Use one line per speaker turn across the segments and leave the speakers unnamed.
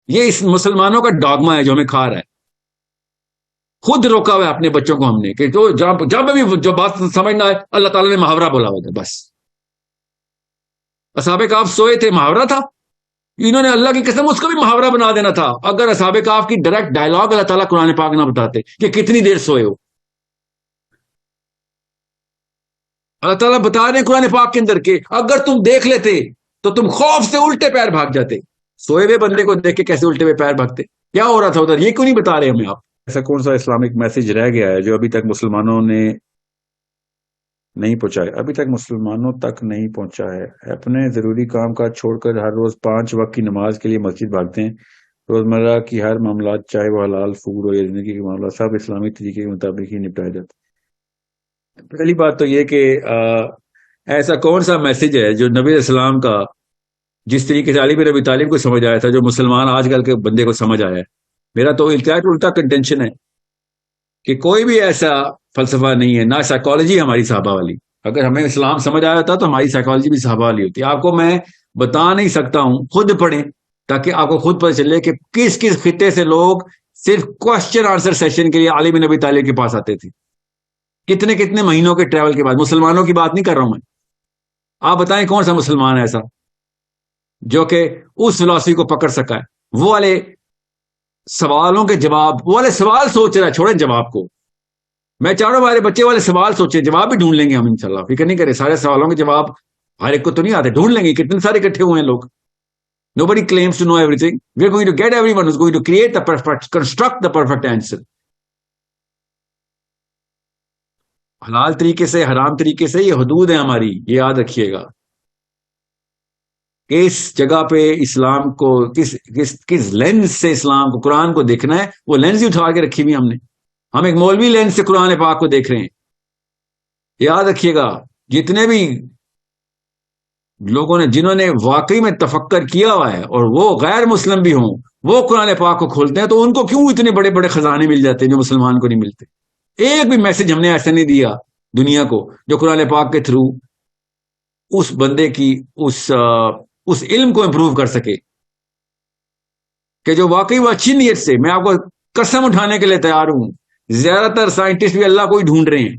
یہ اس مسلمانوں کا ڈاگما ہے جو ہمیں کھا رہا ہے. خود روکا ہوا ہے اپنے بچوں کو ہم نے کہ جو جب بھی جو بات سمجھنا ہے اللہ تعالیٰ نے محاورہ بولا ہوتا بس. اصحاب کہف سوئے تھے، محاورہ تھا. انہوں نے اللہ کی قسم اس کو بھی محاورہ بنا دینا تھا اگر اصحاب کہف کی ڈائریکٹ ڈائلاگ اللہ تعالیٰ قرآن پاک نہ بتاتے کہ کتنی دیر سوئے ہو. اللہ تعالیٰ بتا رہے ہیں قرآن پاک کے اندر کہ اگر تم دیکھ لیتے تو تم خوف سے الٹے پیر بھاگ جاتے. سوئے ہوئے بندے کو دیکھ کے کیسے الٹے ہوئے پیر بھاگتے؟ کیا ہو رہا تھا ادھر؟ یہ کیوں نہیں بتا رہے ہمیں آپ؟ ایسا کون سا اسلامک میسج رہ گیا ہے جو ابھی تک مسلمانوں نے نہیں پہنچایا؟ ابھی تک مسلمانوں تک نہیں پہنچا ہے. اپنے ضروری کام کاج چھوڑ کر ہر روز 5 وقت کی نماز کے لیے مسجد بھاگتے ہیں. روزمرہ کی ہر معاملات چاہے وہ حلال فوڈ ہو یا زندگی کے معاملات سب اسلامی طریقے کے مطابق ہی نپٹائے جاتے ہیں. پہلی بات تو یہ کہ ایسا کون سا میسج ہے جو نبی اسلام کا جس طریقے سے علی بن ابی طالب کو سمجھ آیا تھا جو مسلمان آج کل کے بندے کو سمجھ آیا ہے؟ میرا تو الٹا کنٹینشن ہے کہ کوئی بھی ایسا فلسفہ نہیں ہے، نہ سائیکالوجی ہماری صحابہ والی. اگر ہمیں اسلام سمجھ آیا ہوتا تو ہماری سائیکالوجی بھی صحابہ والی ہوتی. آپ کو میں بتا نہیں سکتا ہوں، خود پڑھیں تاکہ آپ کو خود پتہ چلے کہ کس کس خطے سے لوگ صرف کوشچن آنسر سیشن کے لیے علی بن ابی طالب کے پاس آتے تھے. کتنے کتنے مہینوں کے ٹریول کے بعد. مسلمانوں کی بات نہیں کر رہا ہوں میں. آپ بتائیں کون سا مسلمان ہے ایسا جو کہ اس فلسفی کو پکڑ سکا ہے؟ وہ والے سوالوں کے جواب، وہ والے سوال سوچ رہا ہے، چھوڑیں جواب کو. میں چاہ رہا ہوں ہمارے بچے والے سوال سوچیں، جواب بھی ڈھونڈ لیں گے ہم انشاءاللہ، فکر نہیں کریں. سارے سوالوں کے جواب ہر ایک کو تو نہیں آتے، ڈھونڈ لیں گے. کتنے سارے اکٹھے ہوئے ہیں لوگ. Nobody claims to know everything. We are going to get everyone who's going to create the perfect, construct the perfect answer. حلال طریقے سے، حرام طریقے سے، یہ حدود ہے ہماری، یہ یاد رکھیے گا. کس جگہ پہ اسلام کو کس لینز سے اسلام کو، قرآن کو دیکھنا ہے، وہ لینز ہی اٹھا کے رکھی ہوئی ہم نے. ہم ایک مولوی لینز سے قرآن پاک کو دیکھ رہے ہیں. یاد رکھیے گا جتنے بھی لوگوں نے جنہوں نے واقعی میں تفکر کیا ہوا ہے اور وہ غیر مسلم بھی ہوں، وہ قرآن پاک کو کھولتے ہیں تو ان کو کیوں اتنے بڑے بڑے خزانے مل جاتے ہیں جو مسلمان کو نہیں ملتے. ایک بھی میسج ہم نے ایسا نہیں دیا دنیا کو جو قرآن پاک کے تھرو اس بندے کی اس علم کو امپروو کر سکے کہ جو واقعی وہ اچھی نیت سے. میں آپ کو قسم اٹھانے کے لیے تیار ہوں، زیادہ تر سائنٹسٹ بھی اللہ کو ہی ڈھونڈ رہے ہیں،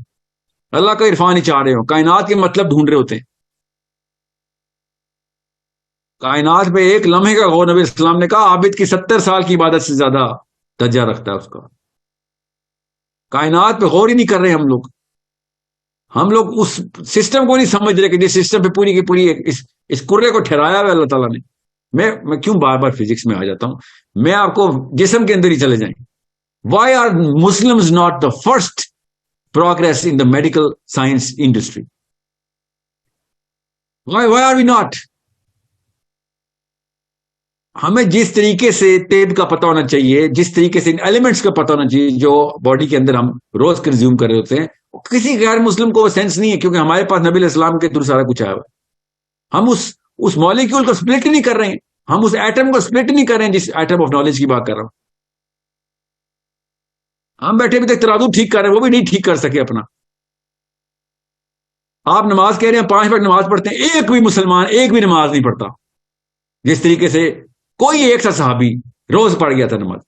اللہ کا عرفان ہی چاہ رہے ہو، کائنات کے مطلب ڈھونڈ رہے ہوتے ہیں. کائنات پہ ایک لمحے کا غور، نبی اسلام نے کہا عابد کی 70 سال کی عبادت سے زیادہ درجہ رکھتا ہے اس کا. کائنات پہ غور ہی نہیں کر رہے ہم لوگ اس سسٹم کو نہیں سمجھ رہے کہ جس سسٹم پہ پوری کی پوری اس کرے کو ٹھہرایا ہوا اللہ تعالیٰ نے. میں کیوں بار بار فزکس میں آ جاتا ہوں؟ میں آپ کو جسم کے اندر ہی چلے جائیں. Why are Muslims not the first progress in the medical science industry? Why are we not? ہمیں جس طریقے سے طب کا پتہ ہونا چاہیے، جس طریقے سے ان ایلیمنٹس کا پتہ ہونا چاہیے جو باڈی کے اندر ہم روز کنزیوم کر رہے ہوتے ہیں، کسی غیر مسلم کو وہ سینس نہیں ہے کیونکہ ہمارے پاس نبی علیہ السلام کے تھرو سارا کچھ آیا ہوا ہے. ہم اس مالیکیول کو سپلٹ نہیں کر رہے ہیں، ہم اس ایٹم کو سپلٹ نہیں کر رہے ہیں جس ایٹم آف نالج کی بات کر رہا ہوں. ہم بیٹھے بھی تک ترازو ٹھیک کر رہے ہیں، وہ بھی نہیں ٹھیک کر سکے اپنا. آپ نماز کہہ رہے ہیں 5 وقت نماز پڑھتے ہیں، ایک بھی مسلمان ایک بھی نماز نہیں پڑھتا جس طریقے سے کوئی ایک سا صحابی روز پڑھ گیا تھا نماز.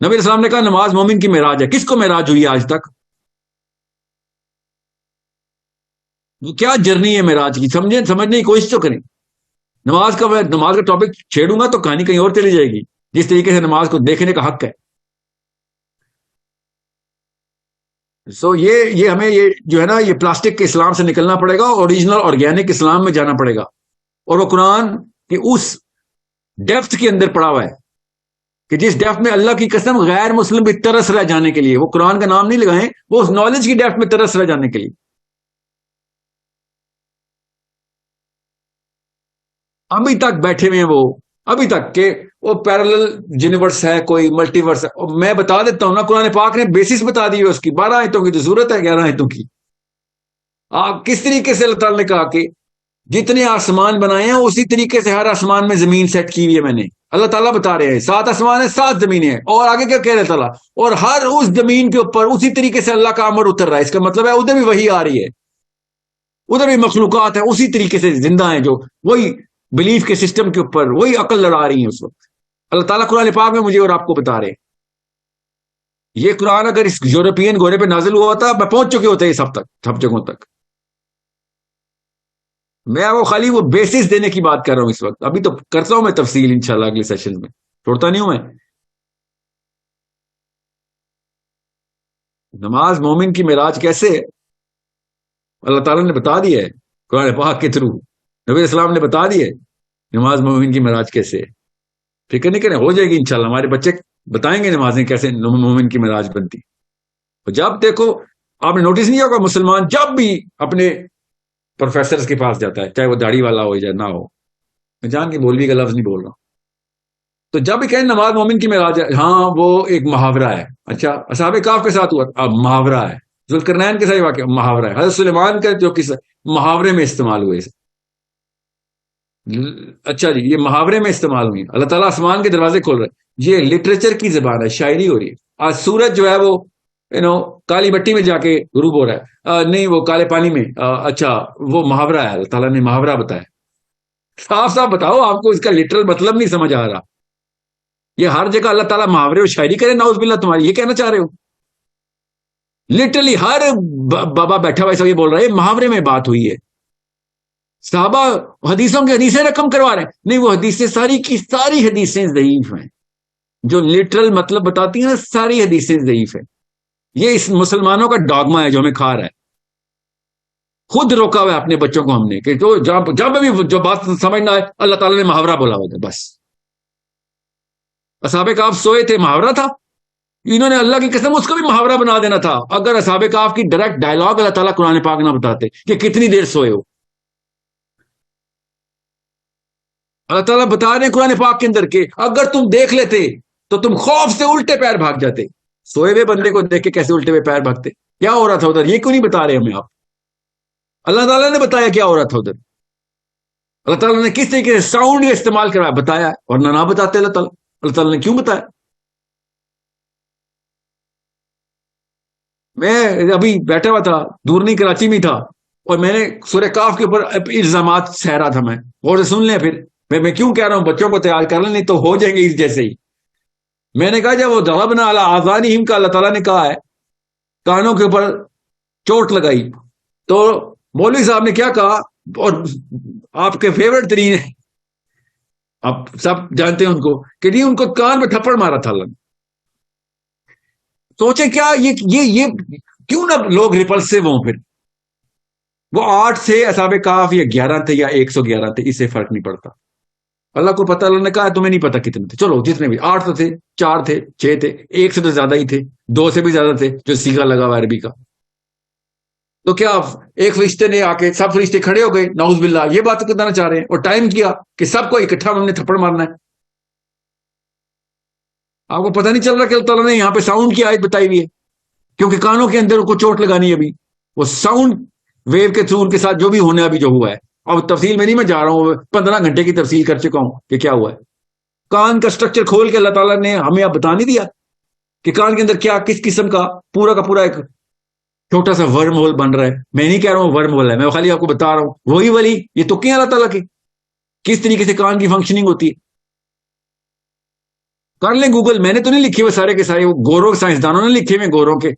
نبی علیہ السلام نے کہا نماز مومن کی معراج ہے. کس کو معراج ہوئی آج تک؟ وہ کیا جرنی ہے معراج کی؟ سمجھنے کی کوشش تو کریں. نماز کا ٹاپک چھیڑوں گا تو کہانی کہیں اور چلی جائے گی. جس طریقے سے نماز کو دیکھنے کا حق ہے. یہ ہمیں یہ جو ہے نا، یہ پلاسٹک کے اسلام سے نکلنا پڑے گا، اوریجنل آرگینک اسلام میں جانا پڑے گا. اور وہ قرآن کی اس ڈیپتھ کے اندر پڑا ہوا ہے کہ جس ڈیپتھ میں اللہ کی قسم غیر مسلم بھی ترس رہ جانے کے لیے، وہ قرآن کا نام نہیں لگائیں، وہ اس نالج کی ڈیپتھ میں ترس رہ جانے کے لیے. ابھی تک بیٹھے ہوئے ہیں وہ، ابھی تک کہ وہ پیرلل یونیورس ہے، کوئی ملٹی ورس ہے. اور میں بتا دیتا ہوں نا، قرآن پاک نے بیسس بتا دی ہے اس کی. 12 آیتوں کی تو ضرورت ہے 11 آیتوں کی. آپ کس طریقے سے اللہ تعالیٰ نے کہا کہ جتنے آسمان بنائے ہیں اسی طریقے سے ہر آسمان میں زمین سیٹ کی ہوئی ہے میں نے. اللہ تعالیٰ بتا رہے ہیں 7 آسمان ہیں 7 زمینیں ہیں. اور آگے کیا کہہ رہے تعالیٰ؟ اور ہر اس زمین کے اوپر اسی طریقے سے اللہ کا امر اتر رہا ہے. اس کا مطلب ہے ادھر بھی وہی آ رہی ہے، ادھر بھی مخلوقات ہیں اسی طریقے سے زندہ ہیں جو وہی بلیف کے سسٹم کے اوپر وہی عقل لڑا رہی ہیں اس وقت. اللہ تعالیٰ قرآن پاک میں مجھے اور آپ کو بتا رہے ہیں. یہ قرآن اگر اس یورپین گھوڑے پہ نازل ہوا ہوتا میں پہنچ چکے ہوتے سب تک، سب جگہوں تک. میں وہ خالی وہ بیسس دینے کی بات کر رہا ہوں اس وقت. ابھی تو کرتا ہوں میں تفصیل انشاءاللہ اگلے سیشن میں، چھوڑتا نہیں ہوں میں. نماز مومن کی معراج کیسے ہے اللہ تعالیٰ نے بتا دیا ہے قرآن پاک کے تھرو. نبی اسلام نے بتا دیا ہے نماز مومن کی معراج کیسے ہے. فکر نہیں کریں، ہو جائے گی انشاءاللہ. ہمارے بچے بتائیں گے نمازیں کیسے مومن کی معراج بنتی. اور جب دیکھو آپ نے نوٹس نہیں ہوگا مسلمان جب بھی اپنے پروفیسر کے پاس جاتا ہے، چاہے وہ داڑھی والا ہو یا نہ ہو، میں جان کے مولوی کا لفظ نہیں بول رہا ہوں، تو جب بھی کہیں نماز مومن کی معراج ہے، ہاں وہ ایک محاورہ ہے. اچھا اصحاب کہف کے ساتھ ہوا اب محاورہ ہے، ذوالقرنین کے ساتھ واقعہ محاورہ ہے، حضرت سلیمان کا جو کس محاورے میں استعمال ہوئے. اچھا جی، یہ محاورے میں استعمال ہوئی. اللہ تعالیٰ آسمان کے دروازے کھول رہے ہیں. یہ لٹریچر کی زبان ہے، شاعری ہو رہی ہے. آج سورج جو ہے وہ کالی مٹی میں جا کے غروب ہو رہا ہے، نہیں وہ کالے پانی میں. اچھا وہ محاورہ ہے، اللہ تعالیٰ نے محاورہ بتایا. صاف صاف بتاؤ، آپ کو اس کا لٹرل مطلب نہیں سمجھ آ رہا. یہ ہر جگہ اللہ تعالیٰ محاورے اور شاعری کرے نعوذ باللہ، تمہاری یہ کہنا چاہ رہے ہو؟ لٹرلی ہر بابا بیٹھا ہوا یہ بول رہا ہے محاورے میں بات ہوئی ہے. صحابہ حدیثوں کی حدیثیں رقم کروا رہے ہیں، نہیں وہ حدیثیں ساری کی ساری حدیثیں ضعیف ہیں. جو لٹرل مطلب بتاتی ہیں ساری حدیثیں ضعیف ہیں. یہ اس مسلمانوں کا ڈاگما ہے جو ہمیں کھا رہا ہے. خود روکا ہوا ہے اپنے بچوں کو ہم نے کہ جب بھی جو بات سمجھنا ہے اللہ تعالیٰ نے محاورہ بولا ہوا تھا بس. اصحاب کہف سوئے تھے، محاورہ تھا. انہوں نے اللہ کی قسم اس کو بھی محاورہ بنا دینا تھا اگر اصحاب کہف کی ڈائریکٹ ڈائلاگ اللہ تعالیٰ قرآن پاک نہ بتاتے کہ کتنی دیر سوئے ہو. اللہ تعالیٰ بتا رہے ہیں قرآن پاک کے اندر کہ اگر تم دیکھ لیتے تو تم خوف سے الٹے پیر بھاگ جاتے. سوئے ہوئے بندے کو دیکھ کے کیسے الٹے ہوئے پیر بھاگتے؟ کیا ہو رہا تھا ادھر؟ یہ کیوں نہیں بتا رہے ہمیں آپ؟ اللہ تعالیٰ نے بتایا کیا ہو رہا تھا ادھر. اللہ تعالیٰ نے کس طریقے سے ساؤنڈ کا استعمال کروایا بتایا، اور نہ بتاتے اللہ تعالیٰ نے کیوں بتایا؟ میں ابھی بیٹھا ہوا تھا، دور نہیں کراچی میں تھا، اور میں نے سورہ کاف کے اوپر الزامات سہ رہا تھا. میں اور سے سن لیں پھر میں کیوں کہہ رہا ہوں بچوں کو تیار کر لیں، نہیں تو ہو جائیں گے اس جیسے ہی. میں نے کہا جب وہ ضربنا علی آذانہم کا اللہ تعالیٰ نے کہا ہے، کانوں کے اوپر چوٹ لگائی، تو مولوی صاحب نے کیا کہا، اور آپ کے فیورٹ ترین ہیں، آپ سب جانتے ہیں ان کو، کہ نہیں ان کو کان میں تھپڑ مارا تھا اللہ نے. سوچیں کیا یہ کیوں نہ لوگ ریپلسو ہوں. پھر وہ 8 تھے اصحاب کہف یا 11 تھے یا 111 تھے، اس سے فرق نہیں پڑتا. اللہ کو پتہ، اللہ نے کہا تمہیں نہیں پتا کتنے تھے، چلو جتنے بھی 8 تو تھے، 4 تھے، 6 تھے، 1 سے تو زیادہ ہی تھے، 2 سے بھی زیادہ تھے جو سیگا لگا ہوا عربی کا. تو کیا ایک فرشتے نے آ کے سب فرشتے کھڑے ہو گئے نعوذ باللہ، یہ بات کرنا چاہ رہے ہیں، اور ٹائم کیا کہ سب کو اکٹھا ہم نے تھپڑ مارنا ہے. آپ کو پتہ نہیں چل رہا کہ اللہ تعالیٰ نے یہاں پہ ساؤنڈ کی آیت بتائی ہوئی ہے، کیونکہ کانوں کے اندر کو چوٹ لگانی ہے. ابھی وہ ساؤنڈ ویو کے تھرو ان کے ساتھ جو بھی ہونے ابھی جو ہوا ہے، اور تفصیل میں نہیں میں جا رہا ہوں، 15 گھنٹے کی تفصیل کر چکا ہوں کہ کیا ہوا ہے. کان کا سٹرکچر کھول کے اللہ تعالیٰ نے ہمیں اب بتا نہیں دیا کہ کان کے اندر کیا کس قسم کا پورا ایک چھوٹا سا ورم ہول بن رہا ہے. میں نہیں کہہ رہا ہوں ورم ہول ہے، میں خالی آپ کو بتا رہا ہوں وہی ولی یہ تو کیا اللہ تعالیٰ کی کس طریقے سے کان کی فنکشننگ ہوتی ہے. کر لیں گوگل، میں نے تو نہیں لکھے ہوئے سارے کے سارے، وہ گوروں سائنسدانوں نے لکھے ہوئے گوروں کے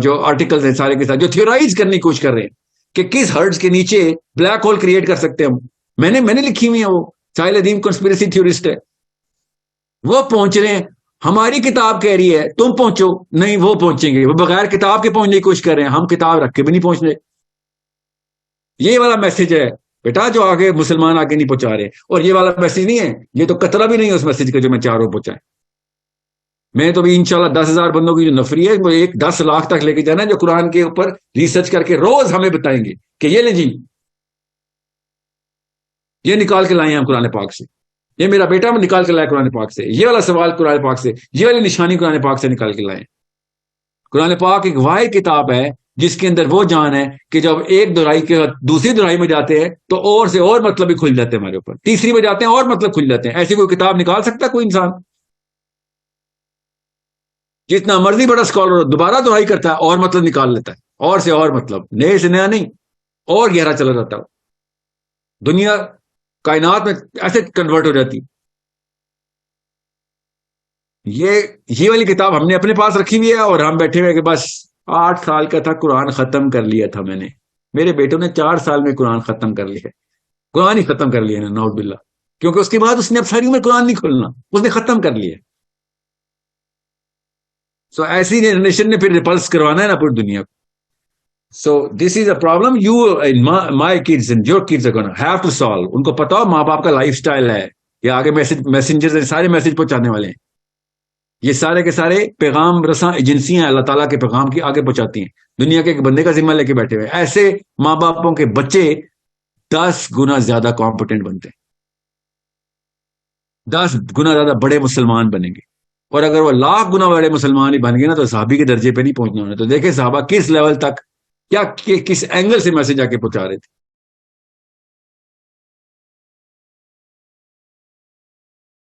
جو آرٹیکلز ہیں سارے کے ساتھ، جو تھیورائز کرنے کی کوشش کر رہے ہیں کہ کس ہرٹز کے نیچے بلیک ہول کریٹ کر سکتے ہیں ہم. میں نے لکھی ہوئی ہیں، وہ ساحل ادیم کنسپیریسی تھیورسٹ ہے، وہ پہنچ رہے ہیں. ہماری کتاب کہہ رہی ہے تم پہنچو، نہیں وہ پہنچیں گے، وہ بغیر کتاب کے پہنچنے کی کوشش کر رہے ہیں، ہم کتاب رکھ کے بھی نہیں پہنچ رہے. یہ والا میسج ہے بیٹا جو آگے مسلمان آگے نہیں پہنچا رہے، اور یہ والا میسج نہیں ہے، یہ تو قطرہ بھی نہیں ہے اس میسج کا جو میں چاہ رہا ہوں پہنچائیں. میں تو بھی انشاءاللہ 10,000 بندوں کی جو نفری ہے وہ 10 لاکھ تک لے کے جانا ہے، جو قرآن کے اوپر ریسرچ کر کے روز ہمیں بتائیں گے کہ یہ لیں جی، یہ نکال کے لائیں ہم قرآن پاک سے، یہ میرا بیٹا میں نکال کے لائے قرآن پاک سے، یہ والا سوال قرآن پاک سے، یہ والی نشانی قرآن پاک سے نکال کے لائیں. قرآن پاک ایک واحد کتاب ہے جس کے اندر وہ جان ہے کہ جب ایک دہرائی کے دوسری دہرائی میں جاتے ہیں تو اور سے اور مطلب بھی کھل جاتے ہیں ہمارے اوپر، تیسری میں جاتے ہیں اور مطلب کھل جاتے ہیں. ایسی کوئی کتاب نکال سکتا ہے کوئی انسان؟ جتنا مرضی بڑا اسکالر دوبارہ دہرائی کرتا ہے اور مطلب نکال لیتا ہے، اور سے اور مطلب، نئے سے نیا نہیں، اور گہرا چلا جاتا ہے. دنیا کائنات میں ایسے کنورٹ ہو جاتی. یہ والی کتاب ہم نے اپنے پاس رکھی ہوئی ہے اور ہم بیٹھے ہوئے کہ بس 8 سال کا تھا قرآن ختم کر لیا تھا میں نے. میرے بیٹوں نے 4 سال میں قرآن ختم کر لیا. قرآن ہی ختم کر لیا نا نعوذ باللہ. کیونکہ اس کے بعد اس نے اب ساری عمر قرآن نہیں کھولنا, اس نے ختم کر لیا. سو ایسی جنریشن نے پھر ریپلس کروانا ہے نا پوری دنیا کو. So this is a problem you my kids and your kids are gonna have to solve. ان کو پتا ہو ماں باپ کا لائف سٹائل ہے, یا آگے میسنجر سارے میسج پہنچانے والے ہیں. یہ سارے کے سارے پیغام رساں ایجنسیاں اللہ تعالیٰ کے پیغام کی آگے پہنچاتی ہیں. دنیا کے ایک بندے کا ذمہ لے کے بیٹھے ہوئے. ایسے ماں باپوں کے بچے 10 گنا زیادہ کمپیٹنٹ بنتے ہیں, 10 گنا زیادہ بڑے مسلمان بنیں گے. اور اگر وہ 1,00,000 گنا بڑے مسلمان ہی بن گئے نا تو صحابی کے درجے پہ نہیں پہنچنا انہیں. تو دیکھیں صحابہ کس لیول تک کیا کس اینگل سے میسج آ کے پہنچا رہے تھے.